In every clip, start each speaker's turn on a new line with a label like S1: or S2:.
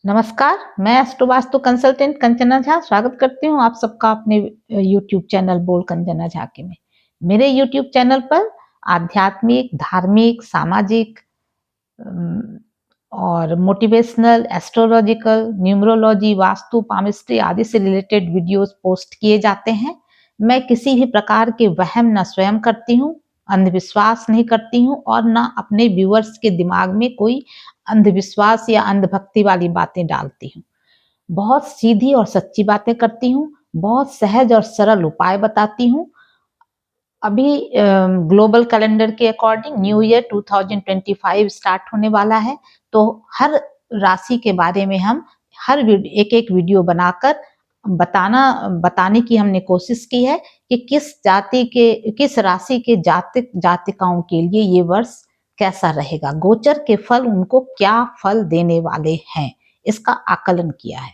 S1: नमस्कार, मैं astro vastu consultant Kanchana Jha स्वागत करती हूँ आप सबका अपने यूट्यूब चैनल बोल कंचना झाकी में। मेरे यूट्यूब चैनल पर आध्यात्मिक, धार्मिक, सामाजिक अम, और motivational, astrological, numerology, vastu, palmistry आदि से रिलेटेड वीडियोस पोस्ट किए जाते हैं। मैं किसी भी प्रकार के वहम ना स्वयं करती हूँ, अंधविश्वास नहीं करती हूँ और ना अपने व्यूअर्स के दिमाग में कोई अंधविश्वास या अंधभक्ति वाली बातें डालती हूँ। बहुत सीधी और सच्ची बातें करती हूँ, बहुत सहज और सरल उपाय बताती हूँ। अभी ग्लोबल कैलेंडर के अकॉर्डिंग न्यू ईयर 2025 स्टार्ट होने वाला है, तो हर राशि के बारे में हम एक-एक वीडियो बनाकर बताने की हमने कोशिश की है कि किस राशि के जातक-जातिकाओं के लिए ये वर्ष कैसा रहेगा, गोचर के फल उनको क्या फल देने वाले हैं, इसका आकलन किया है।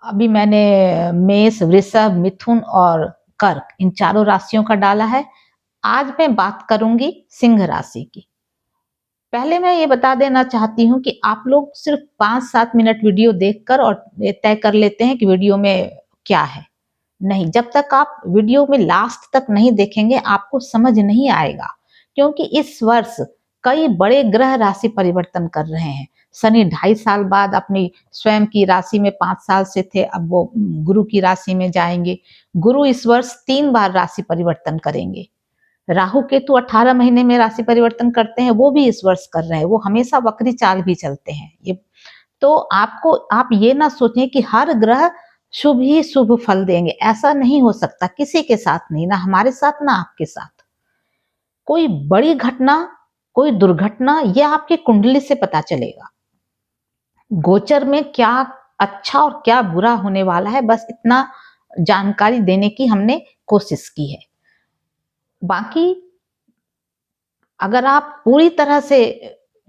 S1: अभी मैंने मेष, वृषभ, मिथुन और कर्क इन चारों राशियों का डाला है। आज मैं बात करूंगी सिंह राशि की। पहले मैं ये बता देना चाहती हूँ कि आप लोग सिर्फ 5-7 मिनट वीडियो देखकर और ये तय कर लेते हैं कि वीडियो में क्या है। नहीं, जब तक आप वीडियो में लास्ट तक नहीं देखेंगे आपको समझ नहीं आएगा, क्योंकि इस वर्ष कई बड़े ग्रह राशि परिवर्तन कर रहे हैं। शनि 2.5 साल बाद अपनी स्वयं की राशि में 5 साल से थे, अब वो गुरु की राशि में जाएंगे। गुरु इस वर्ष 3 बार राशि परिवर्तन करेंगे। राहु केतु 18 महीने में राशि परिवर्तन करते हैं, वो भी इस वर्ष कर रहे हैं। वो हमेशा वक्री चाल भी चलते हैं। ये तो आप ये ना सोचें कि हर ग्रह शुभ ही शुभ फल देंगे, ऐसा नहीं हो सकता, किसी के साथ नहीं, ना हमारे साथ ना आपके साथ। कोई बड़ी घटना, कोई दुर्घटना ये आपकी कुंडली से पता चलेगा। गोचर में क्या अच्छा और क्या बुरा होने वाला है, बस इतना जानकारी देने की हमने कोशिश की है। बाकी अगर आप पूरी तरह से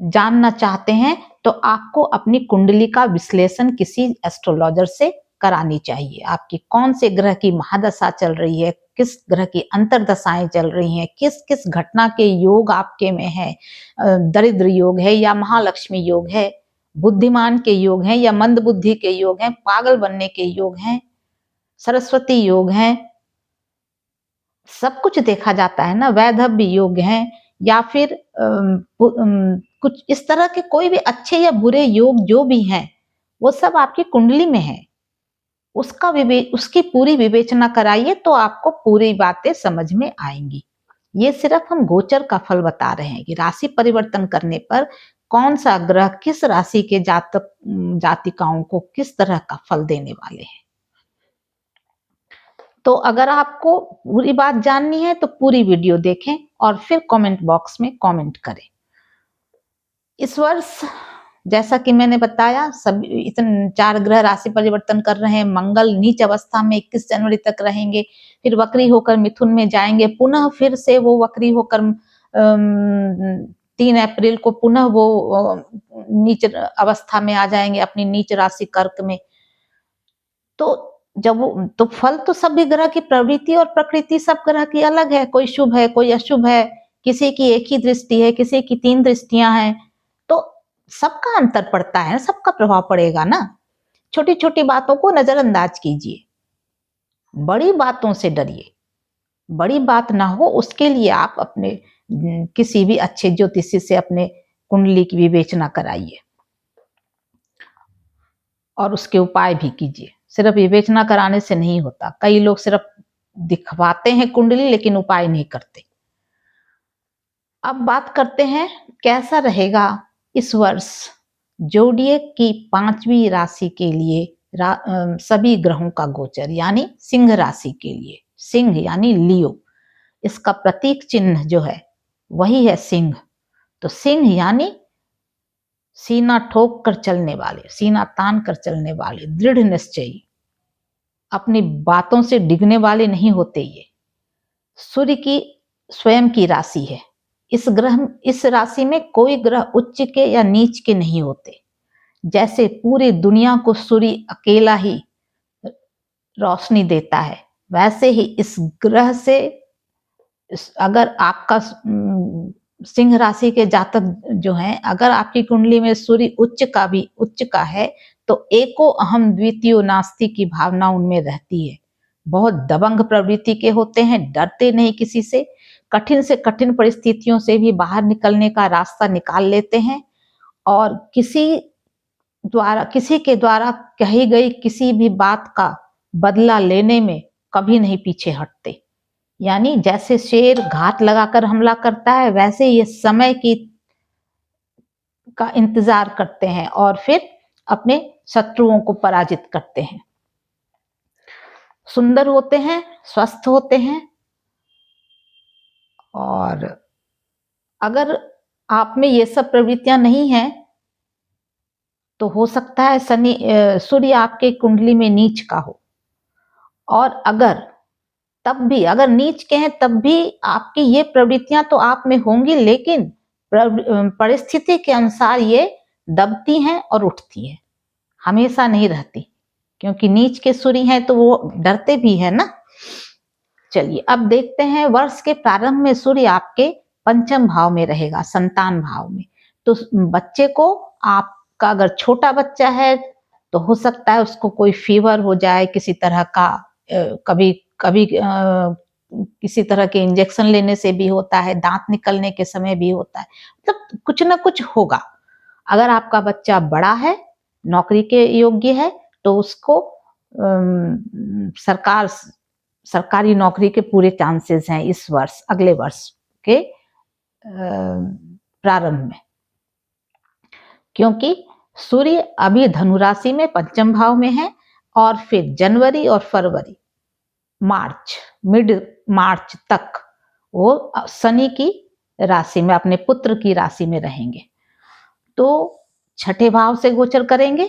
S1: जानना चाहते हैं तो आपको अपनी कुंडली का विश्लेषण किसी एस्ट्रोलॉजर से करानी चाहिए। आपकी कौन से ग्रह की महादशा चल रही है, किस ग्रह की अंतरदशाएं चल रही हैं, किस किस घटना के योग आपके में है, दरिद्र योग है या महालक्ष्मी योग है, बुद्धिमान के योग हैं या मंद बुद्धि के योग हैं, पागल बनने के योग हैं, सरस्वती योग हैं, सब कुछ देखा जाता है ना, वैधव्य योग हैं या फिर कुछ इस तरह के कोई भी अच्छे या बुरे योग जो भी हैं, वो सब आपकी कुंडली में है। उसकी पूरी विवेचना कराइए तो आपको पूरी बातें समझ में आएंगी। ये सिर्फ हम गोचर का फल बता रहे हैं कि राशि परिवर्तन करने पर कौन सा ग्रह किस राशि के जातिकाओं को किस तरह का फल देने वाले हैं। तो अगर आपको पूरी बात जाननी है तो पूरी वीडियो देखें और फिर कमेंट बॉक्स में कमेंट करें। इस वर्ष जैसा कि मैंने बताया, सभी इतने 4 ग्रह राशि परिवर्तन कर रहे हैं। मंगल नीच अवस्था में 21 जनवरी तक रहेंगे, फिर वक्री होकर मिथुन में जाएंगे, पुनः फिर से वो वक्री होकर 3 अप्रैल को पुनः वो नीच अवस्था में आ जाएंगे अपनी नीच राशि कर्क में। तो जब वो तो फल तो सभी ग्रह की प्रवृत्ति और प्रकृति सब ग्रह की अलग है, कोई शुभ है कोई अशुभ है, किसी की एक ही दृष्टि है, किसी की 3 दृष्टियां हैं, तो सबका अंतर पड़ता है, सबका प्रभाव पड़ेगा ना। छोटी छोटी बातों को नजरअंदाज कीजिए, बड़ी बातों से डरिए। बड़ी बात ना हो उसके लिए आप अपने किसी भी अच्छे ज्योतिषी से अपने कुंडली की विवेचना कराइए और उसके उपाय भी कीजिए। सिर्फ विवेचना कराने से नहीं होता, कई लोग सिर्फ दिखवाते हैं कुंडली लेकिन उपाय नहीं करते। अब बात करते हैं कैसा रहेगा इस वर्ष जोडिएक की 5वीं राशि के लिए सभी ग्रहों का गोचर, यानी सिंह राशि के लिए। सिंह यानी लियो, इसका प्रतीक चिन्ह जो है वही है सिंह। तो सिंह यानी सीना ठोक कर चलने वाले, सीना तान कर चलने वाले, दृढ़ निश्चयी, अपनी बातों से डिगने वाले नहीं होते। ये सूर्य की स्वयं की राशि है। इस राशि में कोई ग्रह उच्च के या नीच के नहीं होते। जैसे पूरी दुनिया को सूर्य अकेला ही रोशनी देता है, वैसे ही इस ग्रह से अगर आपका सिंह राशि के जातक जो हैं, अगर आपकी कुंडली में सूर्य उच्च का है तो एको अहम द्वितीयो नास्ति की भावना उनमें रहती है। बहुत दबंग प्रवृत्ति के होते हैं, डरते नहीं किसी से, कठिन से कठिन परिस्थितियों से भी बाहर निकलने का रास्ता निकाल लेते हैं और किसी के द्वारा कही गई किसी भी बात का बदला लेने में कभी नहीं पीछे हटते। यानी जैसे शेर घात लगाकर हमला करता है, वैसे ये समय की का इंतजार करते हैं और फिर अपने शत्रुओं को पराजित करते हैं। सुंदर होते हैं, स्वस्थ होते हैं और अगर आप में ये सब प्रवृत्तियां नहीं हैं तो हो सकता है सूर्य आपके कुंडली में नीच का हो, और अगर नीच के हैं तब भी आपकी ये प्रवृत्तियां तो आप में होंगी, लेकिन परिस्थिति के अनुसार ये दबती हैं और उठती हैं, हमेशा नहीं रहती, क्योंकि नीच के सूर्य हैं तो वो डरते भी है ना। चलिए अब देखते हैं, वर्ष के प्रारंभ में सूर्य आपके पंचम भाव में रहेगा, संतान भाव में। तो बच्चे को, आपका अगर छोटा बच्चा है तो हो सकता है उसको कोई फीवर हो जाए, किसी तरह का कभी कभी किसी तरह के इंजेक्शन लेने से भी होता है, दांत निकलने के समय भी होता है, मतलब कुछ ना कुछ होगा। अगर आपका बच्चा बड़ा है, नौकरी के योग्य है, तो उसको सरकारी नौकरी के पूरे चांसेस हैं इस वर्ष, अगले वर्ष के प्रारंभ में, क्योंकि सूर्य अभी धनु राशि में पंचम भाव में है और फिर जनवरी और फरवरी, मिड मार्च तक वो शनि की राशि में, अपने पुत्र की राशि में रहेंगे। तो छठे भाव से गोचर करेंगे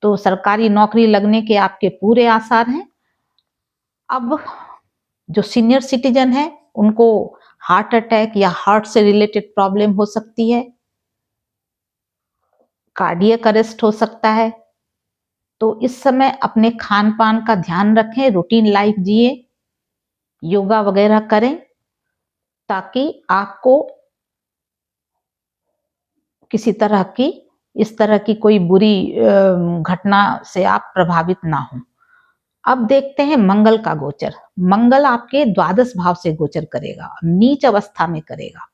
S1: तो सरकारी नौकरी लगने के आपके पूरे आसार हैं। अब जो सीनियर सिटीजन है उनको हार्ट अटैक या हार्ट से रिलेटेड प्रॉब्लम हो सकती है, कार्डियक अरेस्ट हो सकता है। तो इस समय अपने खान पान का ध्यान रखें, रूटीन लाइफ जिए, योगा वगैरह करें, ताकि आपको किसी तरह की, इस तरह की कोई बुरी घटना से आप प्रभावित ना हो। अब देखते हैं मंगल का गोचर। मंगल आपके द्वादश भाव से गोचर करेगा, नीच अवस्था में करेगा,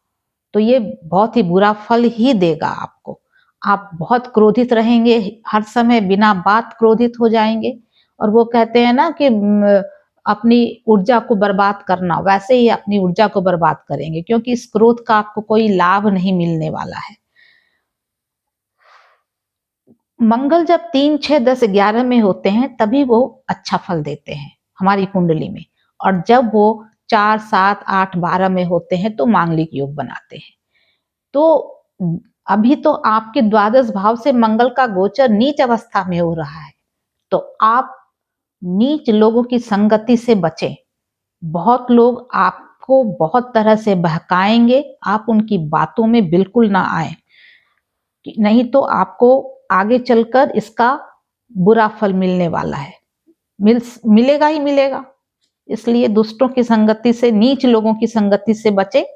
S1: तो ये बहुत ही बुरा फल ही देगा आपको। आप बहुत क्रोधित रहेंगे, हर समय बिना बात क्रोधित हो जाएंगे, और वो कहते हैं ना कि अपनी ऊर्जा को बर्बाद करना, वैसे ही अपनी ऊर्जा को बर्बाद करेंगे, क्योंकि इस क्रोध का आपको कोई लाभ नहीं मिलने वाला है। मंगल जब 3, 6, 10, 11 में होते हैं तभी वो अच्छा फल देते हैं हमारी कुंडली में, और जब वो 4, 7, 8, 12 में होते हैं तो मांगलिक योग बनाते हैं। तो अभी तो आपके द्वादश भाव से मंगल का गोचर नीच अवस्था में हो रहा है, तो आप नीच लोगों की संगति से बचें। बहुत लोग आपको बहुत तरह से बहकाएंगे, आप उनकी बातों में बिल्कुल ना आए, नहीं तो आपको आगे चलकर इसका बुरा फल मिलने वाला है, मिलेगा ही मिलेगा। इसलिए दुष्टों की संगति से, नीच लोगों की संगति से बचे।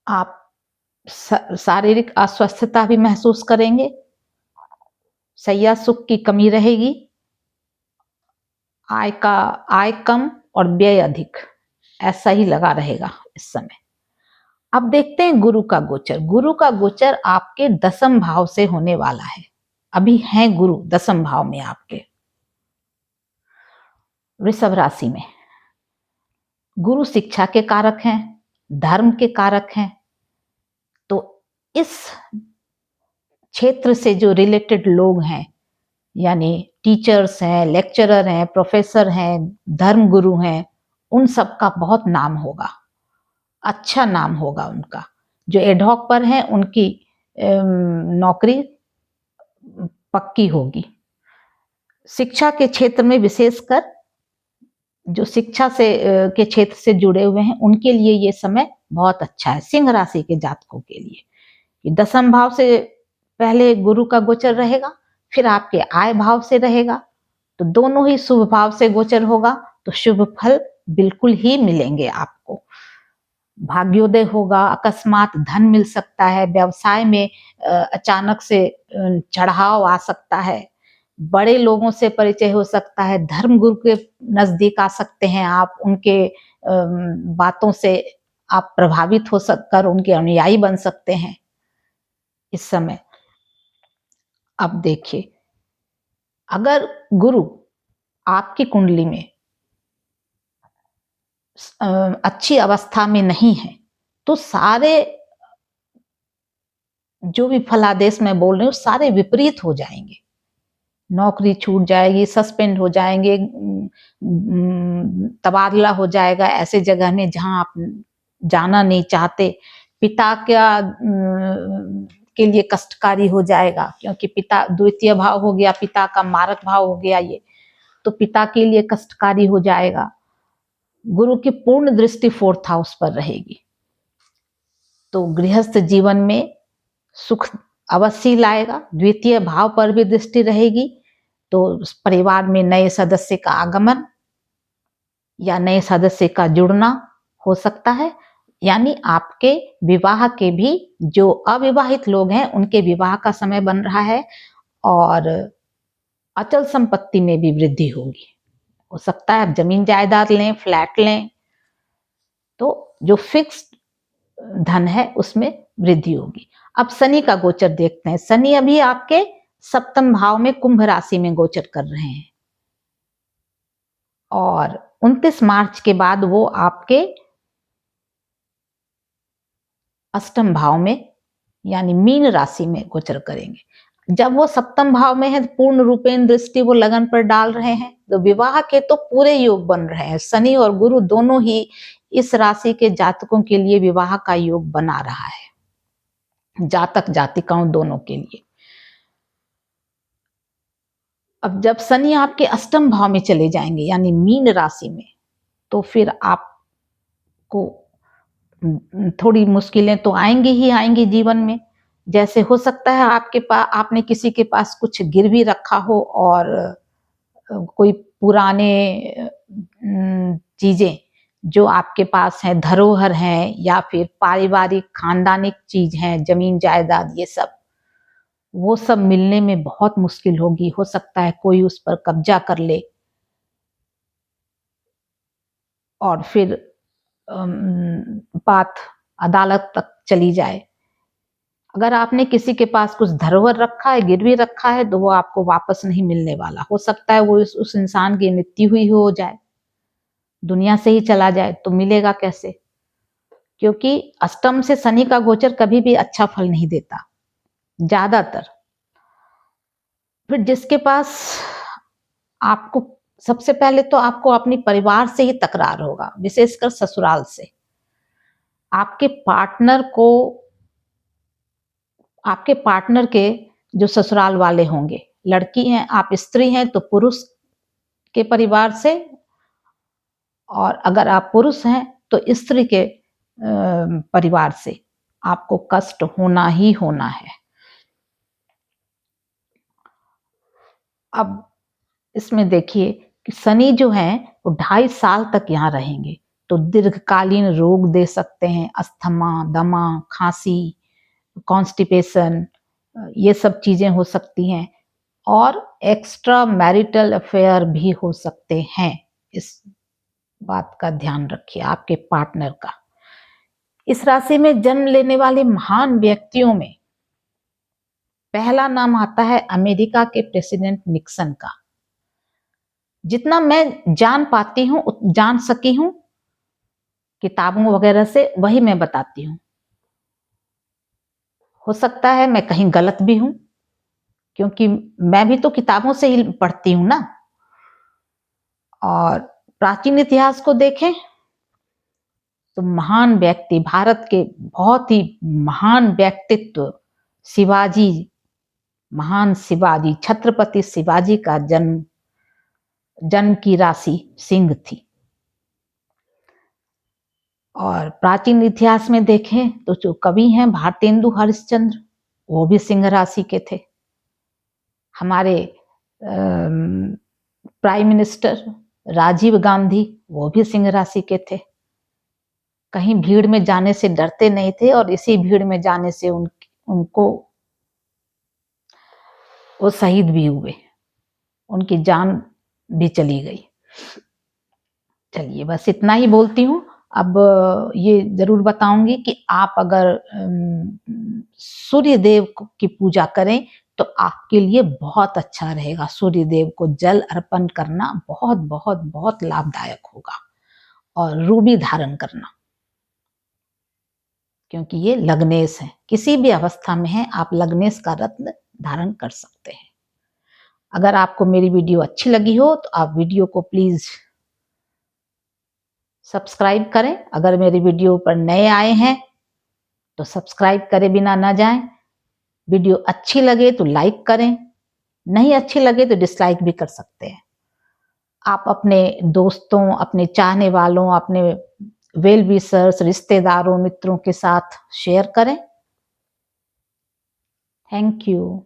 S1: आप शारीरिक अस्वस्थता भी महसूस करेंगे, शैया सुख की कमी रहेगी, आय कम और व्यय अधिक, ऐसा ही लगा रहेगा इस समय। अब देखते हैं गुरु का गोचर। गुरु का गोचर आपके दसम भाव से होने वाला है। अभी हैं गुरु दसम भाव में आपके, वृषभ राशि में। गुरु शिक्षा के कारक हैं, धर्म के कारक हैं, तो इस क्षेत्र से जो रिलेटेड लोग हैं, यानी टीचर्स हैं, लेक्चरर हैं, प्रोफेसर हैं, धर्म गुरु हैं, उन सब का बहुत नाम होगा, अच्छा नाम होगा उनका। जो एडहॉक पर हैं उनकी नौकरी पक्की होगी। शिक्षा के क्षेत्र में विशेषकर जो शिक्षा से के क्षेत्र से जुड़े हुए हैं उनके लिए ये समय बहुत अच्छा है, सिंह राशि के जातकों के लिए। दसम भाव से पहले गुरु का गोचर रहेगा, फिर आपके आय भाव से रहेगा, तो दोनों ही शुभ भाव से गोचर होगा, तो शुभ फल बिल्कुल ही मिलेंगे आपको। भाग्योदय होगा, अकस्मात धन मिल सकता है, व्यवसाय में अचानक से चढ़ाव आ सकता है, बड़े लोगों से परिचय हो सकता है, धर्म गुरु के नजदीक आ सकते हैं आप, उनके बातों से आप प्रभावित हो सककर उनके अनुयायी बन सकते हैं इस समय। अब देखिए, अगर गुरु आपकी कुंडली में अच्छी अवस्था में नहीं है तो सारे जो भी फलादेश मैं बोल रही हूँ सारे विपरीत हो जाएंगे। नौकरी छूट जाएगी, सस्पेंड हो जाएंगे, तबादला हो जाएगा ऐसे जगह में जहां आप जाना नहीं चाहते। पिता का के लिए कष्टकारी हो जाएगा, क्योंकि पिता द्वितीय भाव हो गया, पिता का मारक भाव हो गया ये, तो पिता के लिए कष्टकारी हो जाएगा। गुरु की पूर्ण दृष्टि 4th हाउस पर रहेगी, तो गृहस्थ जीवन में सुख अवश्य लाएगा। द्वितीय भाव पर भी दृष्टि रहेगी तो परिवार में नए सदस्य का आगमन या नए सदस्य का जुड़ना हो सकता है। यानी आपके विवाह के भी, जो अविवाहित लोग हैं उनके विवाह का समय बन रहा है, और अचल संपत्ति में भी वृद्धि होगी। हो सकता है आप जमीन जायदाद लें, फ्लैट लें, तो जो फिक्स्ड धन है उसमें वृद्धि होगी। अब शनि का गोचर देखते हैं। शनि अभी आपके 7th भाव में कुंभ राशि में गोचर कर रहे हैं, और 29 मार्च के बाद वो आपके 8th भाव में यानी मीन राशि में गोचर करेंगे। जब वो 7th भाव में है, पूर्ण रूपेण दृष्टि वो लगन पर डाल रहे हैं, तो विवाह के तो पूरे योग बन रहे हैं। शनि और गुरु दोनों ही इस राशि के जातकों के लिए विवाह का योग बना रहा है, जातक जातिकाओं दोनों के लिए। अब जब शनि आपके 8th भाव में चले जाएंगे यानी मीन राशि में, तो फिर आपको थोड़ी मुश्किलें तो आएंगी ही आएंगी जीवन में। जैसे हो सकता है आपने किसी के पास कुछ गिरवी रखा हो, और कोई पुराने चीजें जो आपके पास हैं, धरोहर हैं, या फिर पारिवारिक खानदानिक चीज हैं, जमीन जायदाद, ये सब, वो सब मिलने में बहुत मुश्किल होगी। हो सकता है कोई उस पर कब्जा कर ले और फिर बात अदालत तक चली जाए। अगर आपने किसी के पास कुछ धरोहर रखा है, गिरवी रखा है, तो वो आपको वापस नहीं मिलने वाला। हो सकता है वो उस इंसान की मृत्यु हुई हो जाए, दुनिया से ही चला जाए, तो मिलेगा कैसे? क्योंकि अष्टम से शनि का गोचर कभी भी अच्छा फल नहीं देता ज्यादातर। फिर जिसके पास, आपको सबसे पहले तो आपको अपनी परिवार से ही तकरार होगा, विशेषकर ससुराल से। आपके पार्टनर के जो ससुराल वाले होंगे, लड़की हैं आप, स्त्री हैं तो पुरुष के परिवार से, और अगर आप पुरुष हैं तो स्त्री के परिवार से आपको कष्ट होना ही होना है। अब इसमें देखिए कि शनि जो है वो 2.5 साल तक यहाँ रहेंगे, तो दीर्घकालीन रोग दे सकते हैं, अस्थमा, दमा, खांसी, कॉन्स्टिपेशन, ये सब चीजें हो सकती हैं, और एक्स्ट्रा मैरिटल अफेयर भी हो सकते हैं। इस बात का ध्यान रखिए आपके पार्टनर का। इस राशि में जन्म लेने वाले महान व्यक्तियों में पहला नाम आता है अमेरिका के प्रेसिडेंट निक्सन का। जितना मैं जान पाती हूँ, जान सकी हूँ किताबों वगैरह से, वही मैं बताती हूँ। हो सकता है मैं कहीं गलत भी हूं, क्योंकि मैं भी तो किताबों से ही पढ़ती हूं ना। और प्राचीन इतिहास को देखें तो महान व्यक्ति, भारत के बहुत ही महान व्यक्तित्व शिवाजी, महान शिवाजी, छत्रपति शिवाजी का जन्म की राशि सिंह थी। और प्राचीन इतिहास में देखें तो जो कवि हैं भारतेंदु हरिश्चंद्र, वो भी सिंह राशि के थे। हमारे प्राइम मिनिस्टर राजीव गांधी, वो भी सिंह राशि के थे। कहीं भीड़ में जाने से डरते नहीं थे और इसी भीड़ में जाने से उनको वो शहीद भी हुए, उनकी जान भी चली गई। चलिए बस इतना ही बोलती हूँ। अब ये जरूर बताऊंगी कि आप अगर सूर्य देव की पूजा करें तो आपके लिए बहुत अच्छा रहेगा। सूर्य देव को जल अर्पण करना बहुत बहुत बहुत लाभदायक होगा, और रूबी धारण करना, क्योंकि ये लग्नेश है। किसी भी अवस्था में है आप लग्नेश का रत्न धारण कर सकते हैं। अगर आपको मेरी वीडियो अच्छी लगी हो तो आप वीडियो को प्लीज सब्सक्राइब करें। अगर मेरी वीडियो पर नए आए हैं तो सब्सक्राइब करे बिना ना जाएं। वीडियो अच्छी लगे तो लाइक करें, नहीं अच्छी लगे तो डिसलाइक भी कर सकते हैं। आप अपने दोस्तों, अपने चाहने वालों, अपने वेल विशर्स, रिश्तेदारों, मित्रों के साथ शेयर करें। Thank you.